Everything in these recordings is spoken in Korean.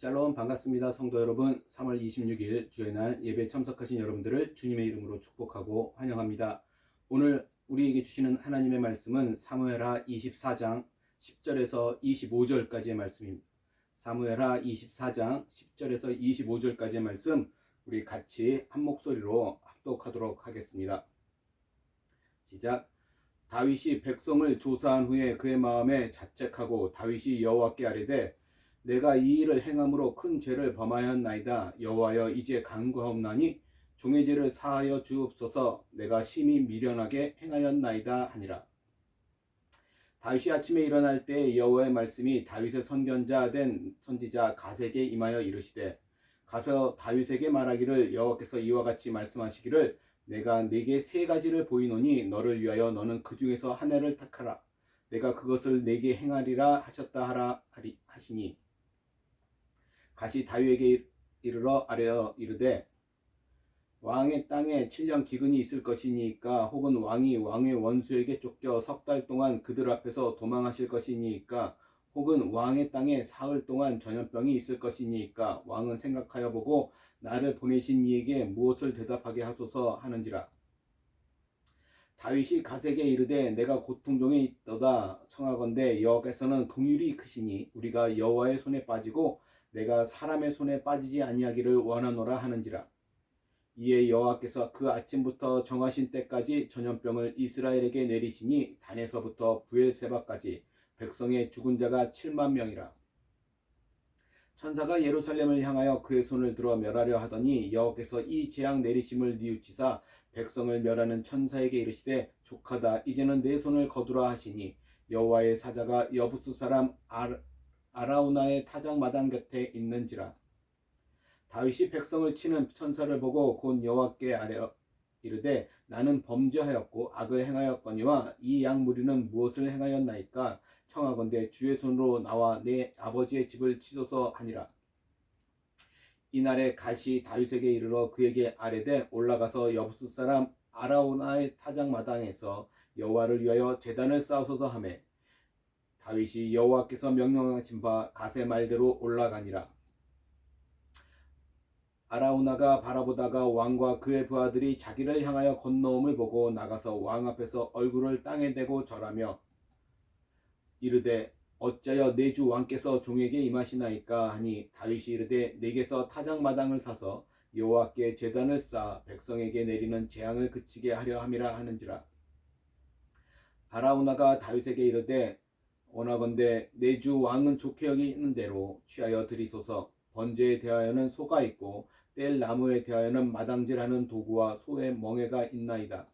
샬롬 반갑습니다. 성도 여러분, 3월 26일 주의 날 예배 참석하신 여러분들을 주님의 이름으로 축복하고 환영합니다. 오늘 우리에게 주시는 하나님의 말씀은 사무엘하 24장 10절에서 25절까지의 말씀입니다. 사무엘하 24장 10절에서 25절까지의 말씀 우리 같이 한 목소리로 합독하도록 하겠습니다. 시작. 다윗이 백성을 조사한 후에 그의 마음에 자책하고 다윗이 여호와께 아뢰되 내가 이 일을 행함으로 큰 죄를 범하였나이다. 여호와여 이제 간구하옵나니 종의 죄를 사하여 주옵소서. 내가 심히 미련하게 행하였나이다 하니라. 다윗이 아침에 일어날 때 여호와의 말씀이 다윗의 선견자 된 선지자 갓에게 임하여 이르시되 가서 다윗에게 말하기를 여호와께서 이와 같이 말씀하시기를 내가 네게 세 가지를 보이노니 너를 위하여 너는 그 중에서 하나를 택하라. 내가 그것을 네게 행하리라 하셨다 하라 하시니 갓이 다윗에게 이르러 아뢰어 이르되 왕의 땅에 7년 기근이 있을 것이니까 혹은 왕이 왕의 원수에게 쫓겨 석 달 동안 그들 앞에서 도망하실 것이니까 혹은 왕의 땅에 사흘 동안 전염병이 있을 것이니까 왕은 생각하여 보고 나를 보내신 이에게 무엇을 대답하게 하소서 하는지라. 다윗이 갓에게 이르되 내가 고통 중에 있도다 청하건대 여호와께서는 긍휼이 크시니 우리가 여호와의 손에 빠지고 내가 사람의 손에 빠지지 아니하기를 원하노라 하는지라. 이에 여호와께서 그 아침부터 정하신 때까지 전염병을 이스라엘에게 내리시니 단에서부터 브엘세바까지 백성의 죽은 자가 7만 명이라. 천사가 예루살렘을 향하여 그의 손을 들어 멸하려 하더니 여호와께서 이 재앙 내리심을 뉘우치사 백성을 멸하는 천사에게 이르시되 족하다 이제는 내 손을 거두라 하시니 여호와의 사자가 여부스 사람 아라우나의 타작마당 곁에 있는지라. 다윗이 백성을 치는 천사를 보고 곧 여호와께 아뢰어 이르되 나는 범죄하였고 악을 행하였거니와 이 양무리는 무엇을 행하였나이까 청하건대 주의 손으로 나와 내 아버지의 집을 치소서 하니라. 이날에 갓이 다윗에게 이르러 그에게 아뢰되 올라가서 여부스 사람 아라우나의 타작마당에서 여호와를 위하여 제단을 쌓으소서 하매 다윗이 여호와께서 명령하신 바 갓의 말대로 올라가니라. 아라우나가 바라보다가 왕과 그의 부하들이 자기를 향하여 건너옴을 보고 나가서 왕 앞에서 얼굴을 땅에 대고 절하며 이르되 어찌하여 내 주 왕께서 종에게 임하시나이까 하니 다윗이 이르되 내게서 타작마당을 사서 여호와께 제단을 쌓아 백성에게 내리는 재앙을 그치게 하려 함이라 하는지라. 아라우나가 다윗에게 이르되 원하건대 내 주 왕은 좋게 여기는 대로 취하여 드리소서. 번제에 대하여는 소가 있고 뗄 나무에 대하여는 마당질하는 도구와 소의 멍에가 있나이다.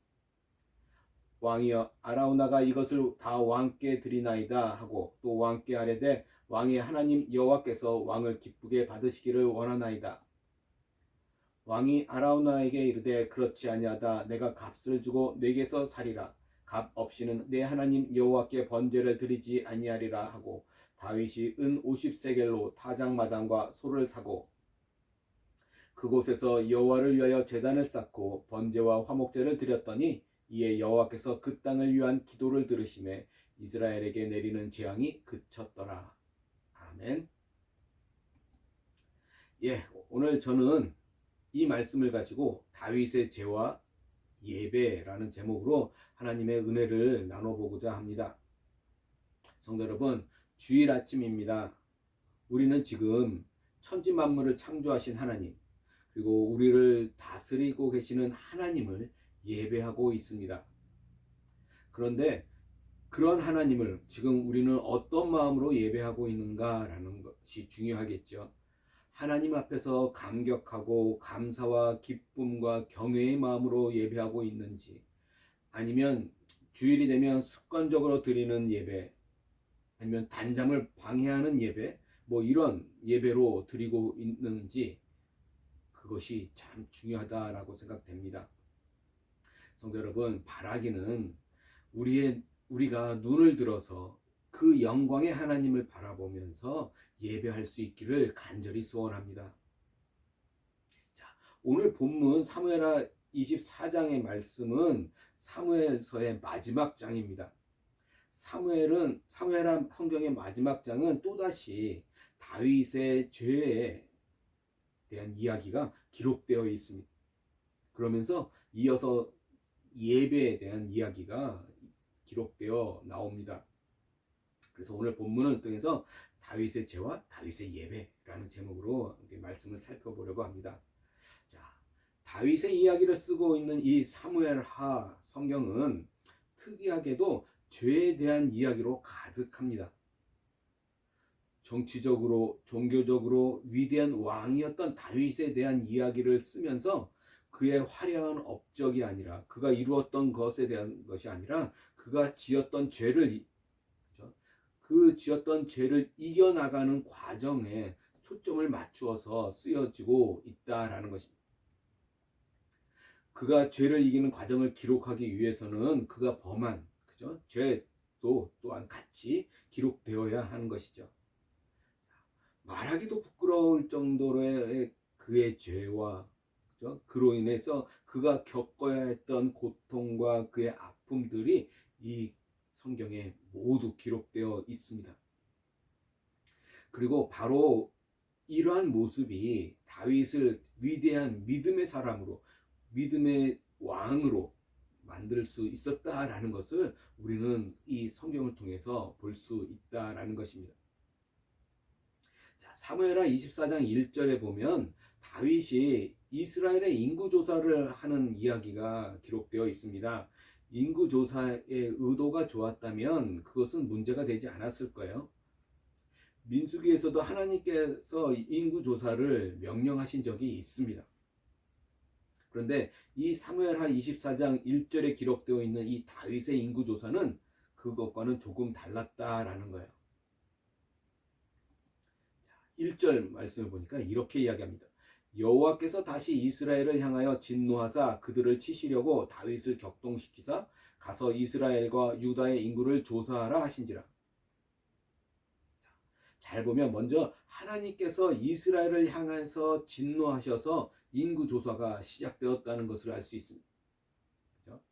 왕이여 아라우나가 이것을 다 왕께 드리나이다 하고 또 왕께 아뢰되 왕의 하나님 여호와께서 왕을 기쁘게 받으시기를 원하나이다. 왕이 아라우나에게 이르되 그렇지 아니하다. 내가 값을 주고 내게서 사리라. 값 없이는 내 하나님 여호와께 번제를 드리지 아니하리라 하고 다윗이 은 50세겔로 타작마당과 소를 사고 그곳에서 여호와를 위하여 제단을 쌓고 번제와 화목제를 드렸더니 이에 여호와께서 그 땅을 위한 기도를 들으시매 이스라엘에게 내리는 재앙이 그쳤더라. 아멘. 오늘 저는 이 말씀을 가지고 다윗의 죄와 예배라는 제목으로 하나님의 은혜를 나눠보고자 합니다. 성도 여러분, 주일 아침입니다. 우리는 지금 천지 만물을 창조하신 하나님, 그리고 우리를 다스리고 계시는 하나님을 예배하고 있습니다. 그런데 그런 하나님을 지금 우리는 어떤 마음으로 예배하고 있는가라는 것이 중요하겠죠. 하나님 앞에서 감격하고 감사와 기쁨과 경외의 마음으로 예배하고 있는지, 아니면 주일이 되면 습관적으로 드리는 예배, 아니면 단잠을 방해하는 예배, 이런 예배로 드리고 있는지, 그것이 참 중요하다라고 생각됩니다. 성도 여러분, 바라기는 우리가 눈을 들어서 그 영광의 하나님을 바라보면서 예배할 수 있기를 간절히 소원합니다. 자, 오늘 본문 사무엘하 24장의 말씀은 사무엘서의 마지막 장입니다. 사무엘하 성경의 마지막 장은 또다시 다윗의 죄에 대한 이야기가 기록되어 있습니다. 그러면서 이어서 예배에 대한 이야기가 기록되어 나옵니다. 그래서 오늘 본문을 통해서 다윗의 죄와 다윗의 예배라는 제목으로 말씀을 살펴보려고 합니다. 자, 다윗의 이야기를 쓰고 있는 이 사무엘하 성경은 특이하게도 죄에 대한 이야기로 가득합니다. 정치적으로, 종교적으로 위대한 왕이었던 다윗에 대한 이야기를 쓰면서 그의 화려한 업적이 아니라, 그가 이루었던 것에 대한 것이 아니라 그가 지었던 죄를, 그 지었던 죄를 이겨나가는 과정에 초점을 맞추어서 쓰여지고 있다라는 것입니다. 그가 죄를 이기는 과정을 기록하기 위해서는 그가 범한 죄도 또한 같이 기록되어야 하는 것이죠. 말하기도 부끄러울 정도로의 그의 죄와 그로 인해서 그가 겪어야 했던 고통과 그의 아픔들이 이 성경에 모두 기록되어 있습니다. 그리고 바로 이러한 모습이 다윗을 위대한 믿음의 사람으로, 믿음의 왕으로 만들 수 있었다라는 것을 우리는 이 성경을 통해서 볼 수 있다라는 것입니다. 자, 사무엘하 24장 1절에 보면 다윗이 이스라엘의 인구조사를 하는 이야기가 기록되어 있습니다. 인구조사의 의도가 좋았다면 그것은 문제가 되지 않았을 거예요. 민수기에서도 하나님께서 인구조사를 명령하신 적이 있습니다. 그런데 이 사무엘하 24장 1절에 기록되어 있는 이 다윗의 인구조사는 그것과는 조금 달랐다라는 거예요. 1절 말씀을 보니까 이렇게 이야기합니다. 여호와께서 다시 이스라엘을 향하여 진노하사 그들을 치시려고 다윗을 격동시키사 가서 이스라엘과 유다의 인구를 조사하라 하신지라. 잘 보면 먼저 하나님께서 이스라엘을 향해서 진노하셔서 인구조사가 시작되었다는 것을 알 수 있습니다. 그렇죠?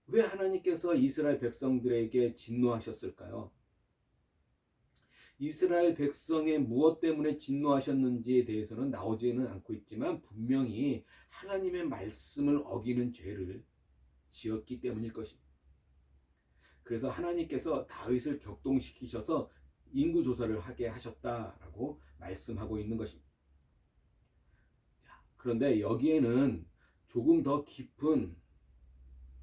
왜 하나님께서 이스라엘 백성들에게 진노하셨을까요? 이스라엘 백성의 무엇 때문에 진노하셨는지에 대해서는 나오지는 않고 있지만 분명히 하나님의 말씀을 어기는 죄를 지었기 때문일 것입니다. 그래서 하나님께서 다윗을 격동시키셔서 인구조사를 하게 하셨다라고 말씀하고 있는 것입니다. 자, 그런데 여기에는 조금 더 깊은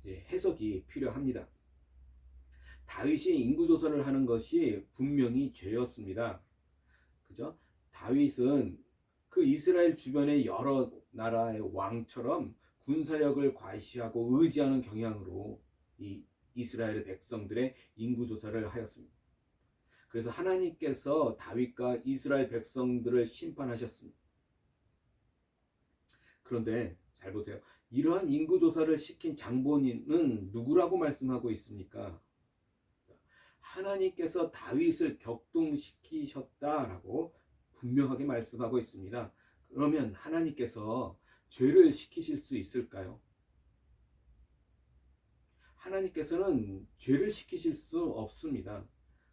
해석이 필요합니다. 다윗이 인구조사를 하는 것이 분명히 죄였습니다. 그죠? 다윗은 그 이스라엘 주변의 여러 나라의 왕처럼 군사력을 과시하고 의지하는 경향으로 이 이스라엘 백성들의 인구조사를 하였습니다. 그래서 하나님께서 다윗과 이스라엘 백성들을 심판하셨습니다. 그런데 잘 보세요. 이러한 인구조사를 시킨 장본인은 누구라고 말씀하고 있습니까? 하나님께서 다윗을 격동시키셨다라고 분명하게 말씀하고 있습니다. 그러면 하나님께서 죄를 시키실 수 있을까요? 하나님께서는 죄를 시키실 수 없습니다.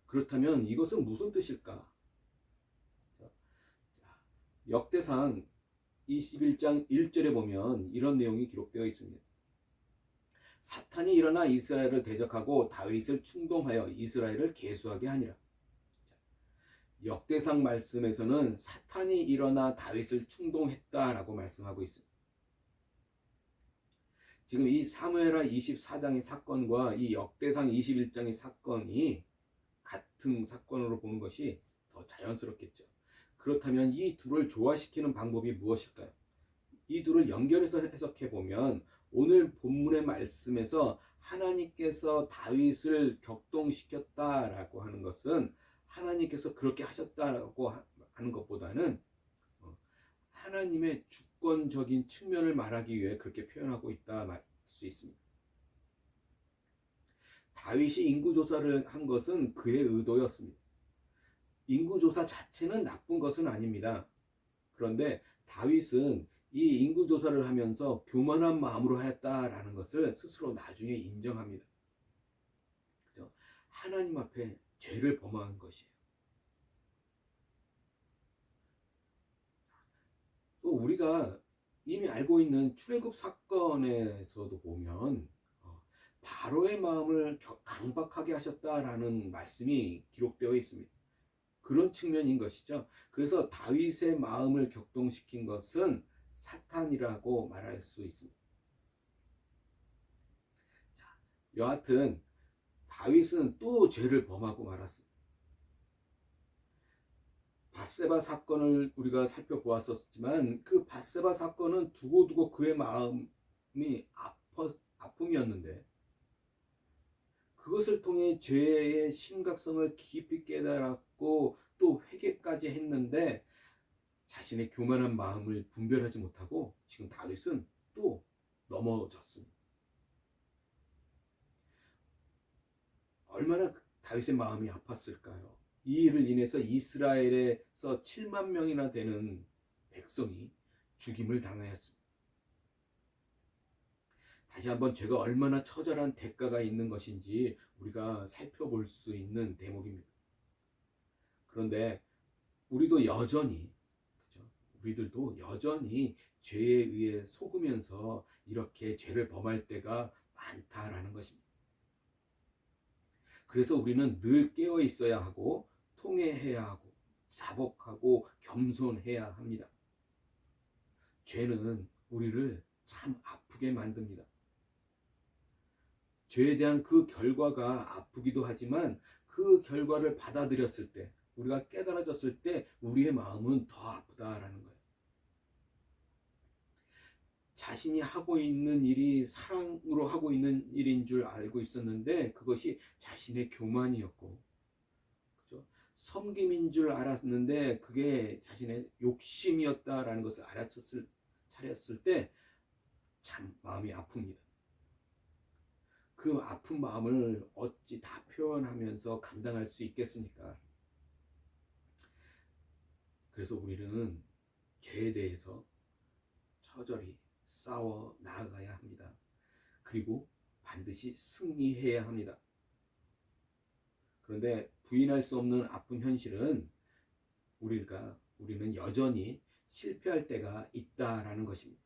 그렇다면 이것은 무슨 뜻일까? 역대상 21장 1절에 보면 이런 내용이 기록되어 있습니다. 사탄이 일어나 이스라엘을 대적하고 다윗을 충동하여 이스라엘을 계수하게 하니라. 역대상 말씀에서는 사탄이 일어나 다윗을 충동했다라고 말씀하고 있습니다. 지금 이 사무엘하 24장의 사건과 이 역대상 21장의 사건이 같은 사건으로 보는 것이 더 자연스럽겠죠. 그렇다면 이 둘을 조화시키는 방법이 무엇일까요? 이 둘을 연결해서 해석해 보면 오늘 본문의 말씀에서 하나님께서 다윗을 격동시켰다라고 하는 것은 하나님께서 그렇게 하셨다라고 하는 것보다는 하나님의 주권적인 측면을 말하기 위해 그렇게 표현하고 있다 말 수 있습니다. 다윗이 인구조사를 한 것은 그의 의도였습니다. 인구조사 자체는 나쁜 것은 아닙니다. 그런데 다윗은 이 인구조사를 하면서 교만한 마음으로 하였다라는 것을 스스로 나중에 인정합니다. 그죠? 하나님 앞에 죄를 범한 것이에요. 우리가 이미 알고 있는 출애굽 사건에서도 보면 바로의 마음을 강박하게 하셨다라는 말씀이 기록되어 있습니다. 그런 측면인 것이죠. 그래서 다윗의 마음을 격동시킨 것은 사탄이라고 말할 수 있습니다. 자, 여하튼 다윗은 또 죄를 범하고 말았습니다. 밧세바 사건을 우리가 살펴보았었지만 그 밧세바 사건은 두고두고 그의 마음이 아픔이었는데 그것을 통해 죄의 심각성을 깊이 깨달았고 또 회개까지 했는데 자신의 교만한 마음을 분별하지 못하고 지금 다윗은 또 넘어졌습니다. 얼마나 다윗의 마음이 아팠을까요? 이 일을 인해서 이스라엘에서 7만 명이나 되는 백성이 죽임을 당하였습니다. 다시 한번 죄가 얼마나 처절한 대가가 있는 것인지 우리가 살펴볼 수 있는 대목입니다. 그런데 우리도 여전히, 그렇죠? 우리들도 여전히 죄에 의해 속으면서 이렇게 죄를 범할 때가 많다라는 것입니다. 그래서 우리는 늘 깨어 있어야 하고 통회해야 하고 자복하고 겸손해야 합니다. 죄는 우리를 참 아프게 만듭니다. 죄에 대한 그 결과가 아프기도 하지만 그 결과를 받아들였을 때, 우리가 깨달아졌을 때 우리의 마음은 더 아프다라는 거예요. 자신이 하고 있는 일이 사랑으로 하고 있는 일인 줄 알고 있었는데 그것이 자신의 교만이었고, 그죠? 섬김인 줄 알았는데 그게 자신의 욕심이었다라는 것을 차렸을 때 참 마음이 아픕니다. 그 아픈 마음을 어찌 다 표현하면서 감당할 수 있겠습니까? 그래서 우리는 죄에 대해서 처절히 싸워 나아가야 합니다. 그리고 반드시 승리해야 합니다. 그런데 부인할 수 없는 아픈 현실은 우리는 여전히 실패할 때가 있다라는 것입니다.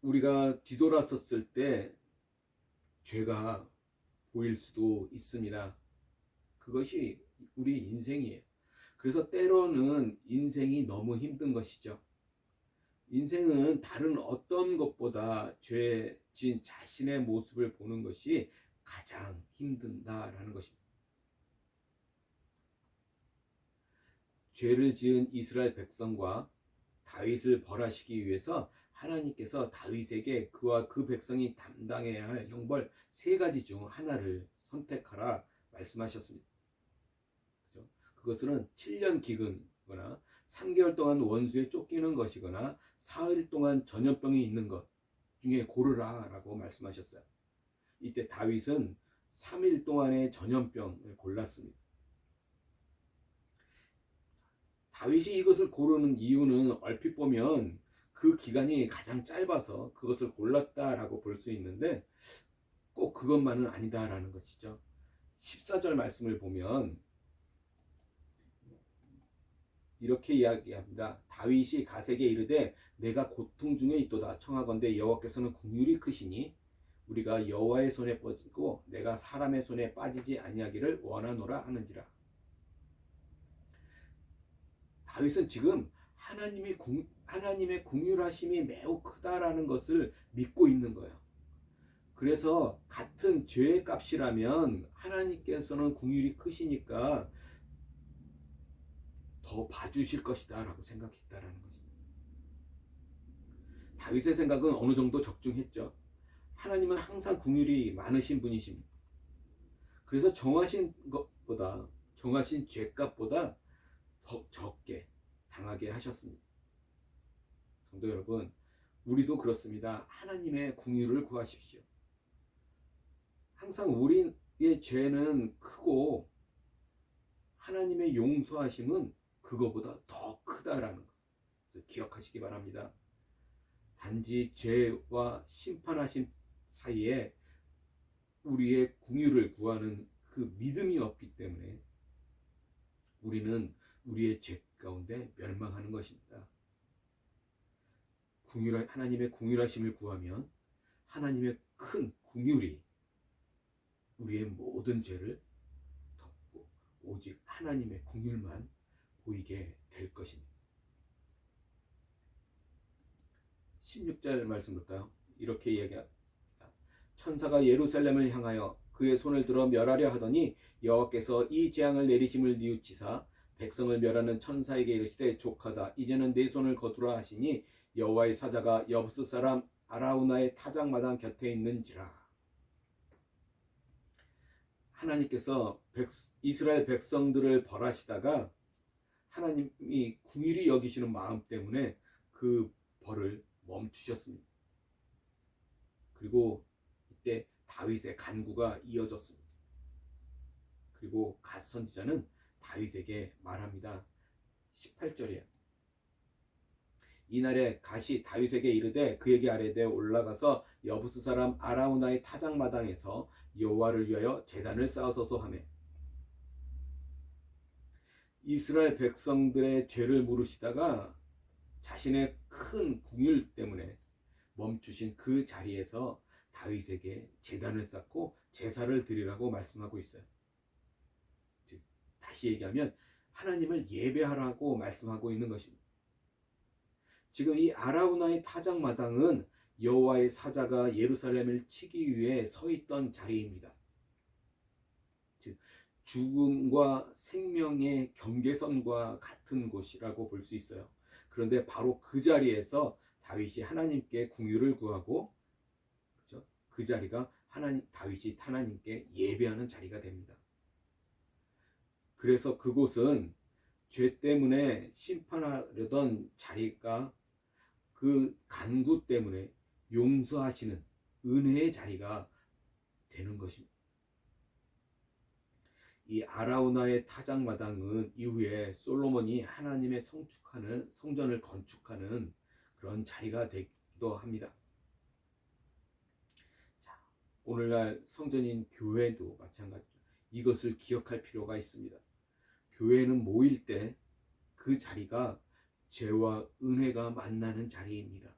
우리가 뒤돌아섰을 때 죄가 보일 수도 있습니다. 그것이 우리 인생이에요. 그래서 때로는 인생이 너무 힘든 것이죠. 인생은 다른 어떤 것보다 죄 지은 자신의 모습을 보는 것이 가장 힘든다라는 것입니다. 죄를 지은 이스라엘 백성과 다윗을 벌하시기 위해서 하나님께서 다윗에게 그와 그 백성이 담당해야 할 형벌 3가지 중 하나를 선택하라 말씀하셨습니다. 그죠? 그것은 7년 기근이거나 3개월 동안 원수에 쫓기는 것이거나 사흘 동안 전염병이 있는 것 중에 고르라 라고 말씀하셨어요. 이때 다윗은 3일 동안의 전염병을 골랐습니다. 다윗이 이것을 고르는 이유는 얼핏 보면 그 기간이 가장 짧아서 그것을 골랐다라고 볼 수 있는데 꼭 그것만은 아니다라는 것이죠. 14절 말씀을 보면 이렇게 이야기합니다. 다윗이 갓에게 이르되 내가 고통 중에 있도다 청하건대 여호와께서는 긍휼이 크시니 우리가 여호와의 손에 빠지고 내가 사람의 손에 빠지지 아니하기를 원하노라 하는지라. 다윗은 지금 하나님의 긍휼하심이 매우 크다라는 것을 믿고 있는 거예요. 그래서 같은 죄의 값이라면 하나님께서는 긍휼이 크시니까 더 봐주실 것이다 라고 생각했다라는 거죠. 다윗의 생각은 어느 정도 적중했죠. 하나님은 항상 긍휼이 많으신 분이십니다. 그래서 정하신 죄값보다 더 적게 당하게 하셨습니다. 성도 여러분, 우리도 그렇습니다. 하나님의 긍휼을 구하십시오. 항상 우리의 죄는 크고 하나님의 용서하심은 그거보다 더 크다라는 것 기억하시기 바랍니다. 단지 죄와 심판하심 사이에 우리의 긍휼을 구하는 그 믿음이 없기 때문에 우리는 우리의 죄 가운데 멸망하는 것입니다. 하나님의 궁휼하심을 구하면 하나님의 큰 궁휼이 우리의 모든 죄를 덮고 오직 하나님의 궁휼만 보이게 될 것입니다. 16절 말씀 볼까요? 이렇게 이야기합니다. 천사가 예루살렘을 향하여 그의 손을 들어 멸하려 하더니 여호와께서 이 재앙을 내리심을 뉘우치사 백성을 멸하는 천사에게 이르시되 족하다. 이제는 내 손을 거두라 하시니 여호와의 사자가 여부스 사람 아라우나의 타작마당 곁에 있는지라. 하나님께서 이스라엘 백성들을 벌하시다가 하나님이 궁휼히 여기시는 마음 때문에 그 벌을 멈추셨습니다. 그리고 이때 다윗의 간구가 이어졌습니다. 그리고 갓 선지자는 다윗에게 말합니다. 18절이에요. 이날에 갓이 다윗에게 이르되 그에게 아뢰되 올라가서 여부스 사람 아라우나의 타작마당에서 여호와를 위하여 제단을 쌓으소서 하매 이스라엘 백성들의 죄를 물으시다가 자신의 큰 궁휼 때문에 멈추신 그 자리에서 다윗에게 제단을 쌓고 제사를 드리라고 말씀하고 있어요. 즉 다시 얘기하면 하나님을 예배하라고 말씀하고 있는 것입니다. 지금 이 아라우나의 타작마당은 여호와의 사자가 예루살렘을 치기 위해 서 있던 자리입니다. 즉 죽음과 생명의 경계선과 같은 곳이라고 볼 수 있어요. 그런데 바로 그 자리에서 다윗이 하나님께 궁휼을 구하고, 그렇죠? 그 자리가 다윗이 하나님께 예배하는 자리가 됩니다. 그래서 그곳은 죄 때문에 심판하려던 자리가 그 간구 때문에 용서하시는 은혜의 자리가 되는 것입니다. 이 아라우나의 타작마당은 이후에 솔로몬이 하나님의 성전을 건축하는 그런 자리가 되기도 합니다. 자, 오늘날 성전인 교회도 마찬가지죠. 이것을 기억할 필요가 있습니다. 교회는 모일 때 그 자리가 죄와 은혜가 만나는 자리입니다.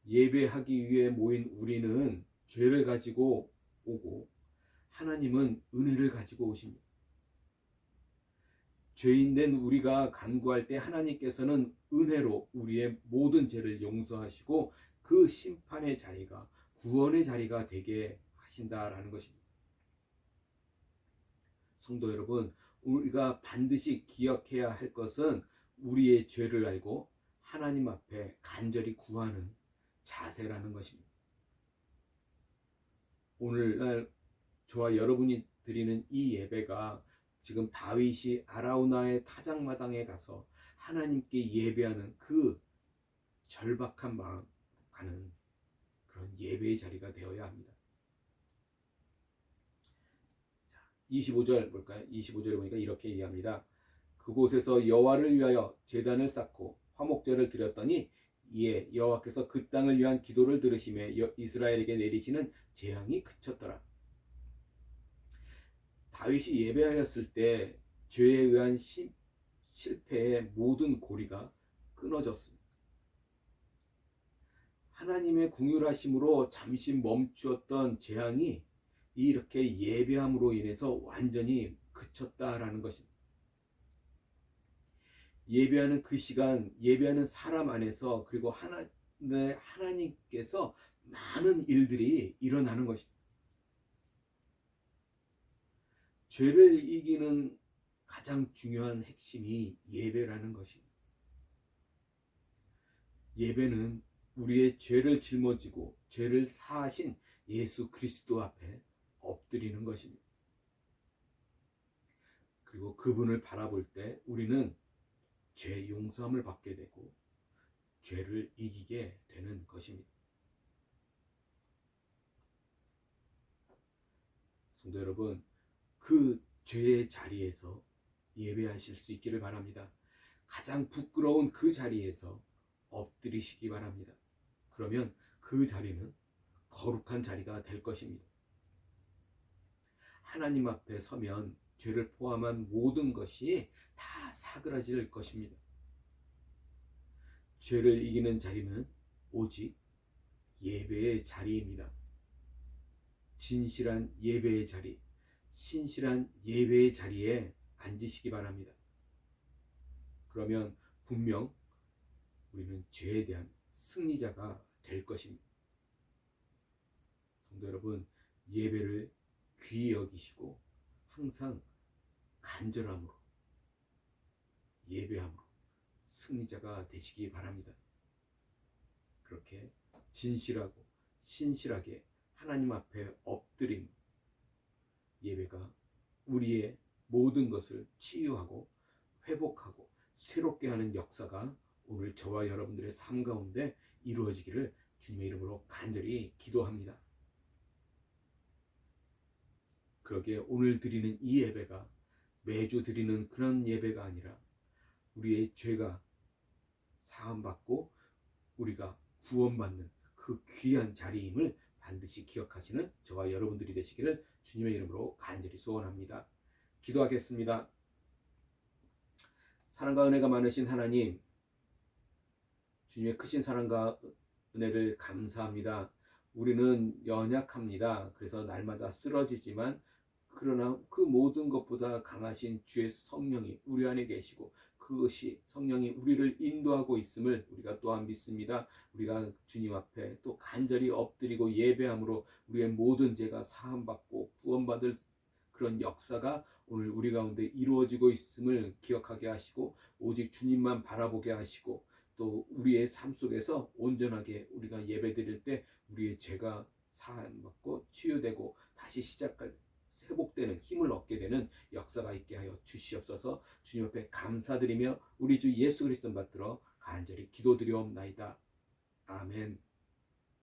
예배하기 위해 모인 우리는 죄를 가지고 오고 하나님은 은혜를 가지고 오십니다. 죄인된 우리가 간구할 때 하나님께서는 은혜로 우리의 모든 죄를 용서하시고 그 심판의 자리가 구원의 자리가 되게 하신다라는 것입니다. 성도 여러분, 우리가 반드시 기억해야 할 것은 우리의 죄를 알고 하나님 앞에 간절히 구하는 자세라는 것입니다. 오늘날 저와 여러분이 드리는 이 예배가 지금 다윗이 아라우나의 타작마당에 가서 하나님께 예배하는 그 절박한 마음 가는 그런 예배의 자리가 되어야 합니다. 25절 볼까요? 25절에 보니까 이렇게 얘기합니다. 그곳에서 여호와를 위하여 제단을 쌓고 화목제를 드렸더니 이에 여호와께서 그 땅을 위한 기도를 들으시매 이스라엘에게 내리시는 재앙이 그쳤더라. 다윗이 예배하였을 때 죄에 의한 실패의 모든 고리가 끊어졌습니다. 하나님의 궁휼하심으로 잠시 멈추었던 재앙이 이렇게 예배함으로 인해서 완전히 그쳤다라는 것입니다. 예배하는 그 시간, 예배하는 사람 안에서 그리고 하나님께서 많은 일들이 일어나는 것입니다. 죄를 이기는 가장 중요한 핵심이 예배라는 것입니다. 예배는 우리의 죄를 짊어지고 죄를 사하신 예수 그리스도 앞에 엎드리는 것입니다. 그리고 그분을 바라볼 때 우리는 죄 용서함을 받게 되고 죄를 이기게 되는 것입니다. 성도 여러분, 그 죄의 자리에서 예배하실 수 있기를 바랍니다. 가장 부끄러운 그 자리에서 엎드리시기 바랍니다. 그러면 그 자리는 거룩한 자리가 될 것입니다. 하나님 앞에 서면 죄를 포함한 모든 것이 다 사그라질 것입니다. 죄를 이기는 자리는 오직 예배의 자리입니다. 진실한 예배의 자리, 신실한 예배의 자리에 앉으시기 바랍니다. 그러면 분명 우리는 죄에 대한 승리자가 될 것입니다. 성도 여러분, 예배를 귀히 여기시고 항상 간절함으로 예배함으로 승리자가 되시기 바랍니다. 그렇게 진실하고 신실하게 하나님 앞에 엎드림 예배가 우리의 모든 것을 치유하고 회복하고 새롭게 하는 역사가 오늘 저와 여러분들의 삶 가운데 이루어지기를 주님의 이름으로 간절히 기도합니다. 그러기에 오늘 드리는 이 예배가 매주 드리는 그런 예배가 아니라 우리의 죄가 사함받고 우리가 구원받는 그 귀한 자리임을 반드시 기억하시는 저와 여러분들이 되시기를 주님의 이름으로 간절히 소원합니다. 기도하겠습니다. 사랑과 은혜가 많으신 하나님, 주님의 크신 사랑과 은혜를 감사합니다. 우리는 연약합니다. 그래서 날마다 쓰러지지만 그러나 그 모든 것보다 강하신 주의 성령이 우리 안에 계시고 그것이 성령이 우리를 인도하고 있음을 우리가 또한 믿습니다. 우리가 주님 앞에 또 간절히 엎드리고 예배함으로 우리의 모든 죄가 사함받고 구원받을 그런 역사가 오늘 우리 가운데 이루어지고 있음을 기억하게 하시고 오직 주님만 바라보게 하시고 또 우리의 삶 속에서 온전하게 우리가 예배드릴 때 우리의 죄가 사함받고 치유되고 다시 시작할 회복되는 힘을 얻게 되는 역사가 있게 하여 주시옵소서. 주님 앞에 감사드리며 우리 주 예수 그리스도 받들어 간절히 기도드리옵나이다. 아멘.